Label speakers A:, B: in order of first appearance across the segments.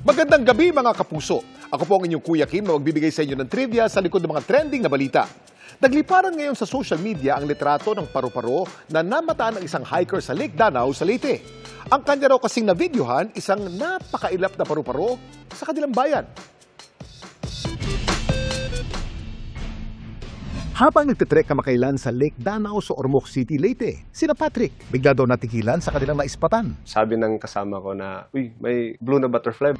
A: Magandang gabi mga kapuso. Ako po ang inyong Kuya Kim na magbibigay sa inyo ng trivia sa likod ng mga trending na balita. Nagliparan ngayon sa social media ang litrato ng paru-paro na namataan ng isang hiker sa Lake Danau sa Leyte. Ang kanya raw kasing na-videohan isang napakailap na paru-paro sa kanilang bayan. Habang nagtitrek kamakailan sa Lake Danau sa Ormoc City, Leyte, sina Patrick bigla daw natigilan sa kanilang naispatan.
B: Sabi ng kasama ko na, uy, may blue na butterfly.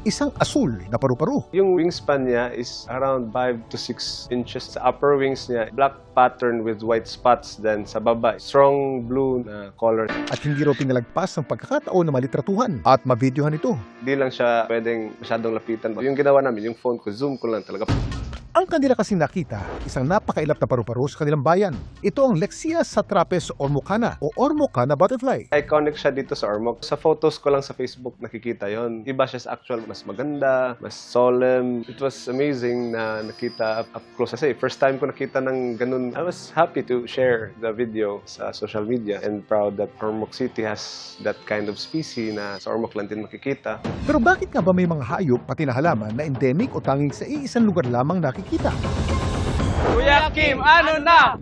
A: Isang asul na paru-paro.
B: Yung wingspan niya is around 5 to 6 inches. Sa upper wings niya, black pattern with white spots. Then sa baba, strong blue na color.
A: At hindi raw pinalagpas ng pagkakataon na malitratuhan at mavideohan ito.
B: Di lang siya pwedeng masyadong lapitan. Yung ginawa namin, yung phone ko, zoom ko lang talaga.
A: Ang kanila kasing nakita, isang napakailap na paru-paro sa kanilang bayan. Ito ang Lexia satrapes ormocana o ormocana butterfly.
B: Iconic siya dito sa Ormoc. Sa photos ko lang sa Facebook nakikita yon. Iba siya sa actual, mas maganda, mas solemn. It was amazing na nakita up close. Kasi first time ko nakita ng ganun. I was happy to share the video sa social media and proud that Ormoc City has that kind of species na sa Ormoc lang din makikita.
A: Pero bakit nga ba may mga hayop pati na halaman na endemic o tanging sa iisang lugar lamang nakikita?
C: Kuya Kim, ano na?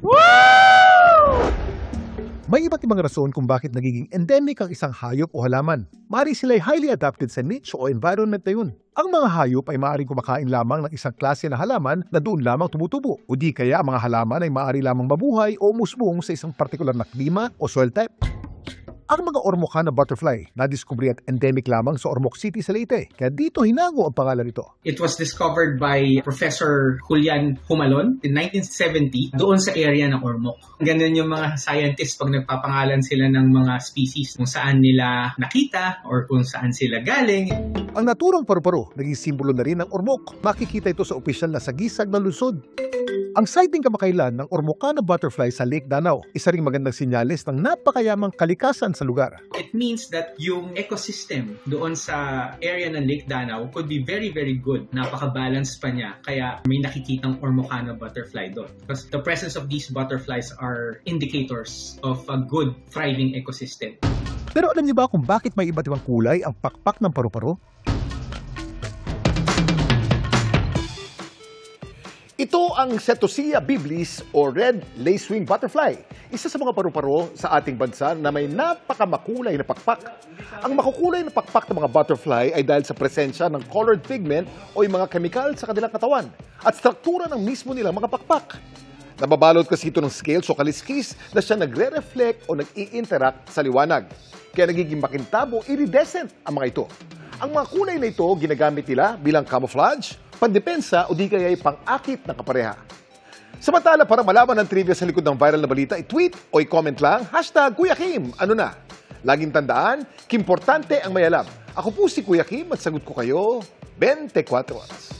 A: May iba't ibang rason kung bakit nagiging endemic ang isang hayop o halaman. Maaari sila'y highly adapted sa niche o environment na yun. Ang mga hayop ay maaaring kumakain lamang ng isang klase na halaman na doon lamang tumutubo. O di kaya ang mga halaman ay maaari lamang mabuhay o umusbong sa isang partikular na klima o soil type. Ang mga ormocana butterfly na-discovery at endemic lamang sa Ormoc City sa Leyte. Kaya dito hinago ang pangalan nito.
D: It was discovered by Professor Julian Humalon in 1970 doon sa area ng Ormoc. Ganun yung mga scientists pag nagpapangalan sila ng mga species kung saan nila nakita or kung saan sila galing.
A: Ang naturang paru-paro naging simbolo na rin ng Ormoc. Makikita ito sa opisyal na sagisag ng lungsod. Ang sighting kamakailan ng ormocana butterfly sa Lake Danau, isa ring magandang sinyalis ng napakayamang kalikasan sa lugar.
D: It means that yung ecosystem doon sa area ng Lake Danau could be very, very good. Napaka-balance pa niya. Kaya may nakikitang ormocana butterfly doon. Because the presence of these butterflies are indicators of a good, thriving ecosystem.
A: Pero alam niyo ba kung bakit may iba't ibang kulay ang pakpak ng paru-paro? Ito ang Setosia biblis o red lacewing butterfly. Isa sa mga paru-paro sa ating bansa na may napakamakulay na pakpak. Ang makukulay na pakpak ng mga butterfly ay dahil sa presensya ng colored pigment o yung mga kemikal sa kanilang katawan at struktura ng mismo nilang mga pakpak. Nababalot kasi ito ng scales o kaliskis na siya nagre-reflect o nag-i-interact sa liwanag. Kaya nagiging makintab o iridescent ang mga ito. Ang mga kulay na ito ginagamit nila bilang camouflage, pandepensa o di kaya ay pang-akit ng kapareha. Samantala, para malaman ang trivia sa likod ng viral na balita, i-tweet o i-comment lang, #Kuya Kim, ano na? Laging tandaan, kimportante ang may alam. Ako po si Kuya Kim at sagot ko kayo 24 oras.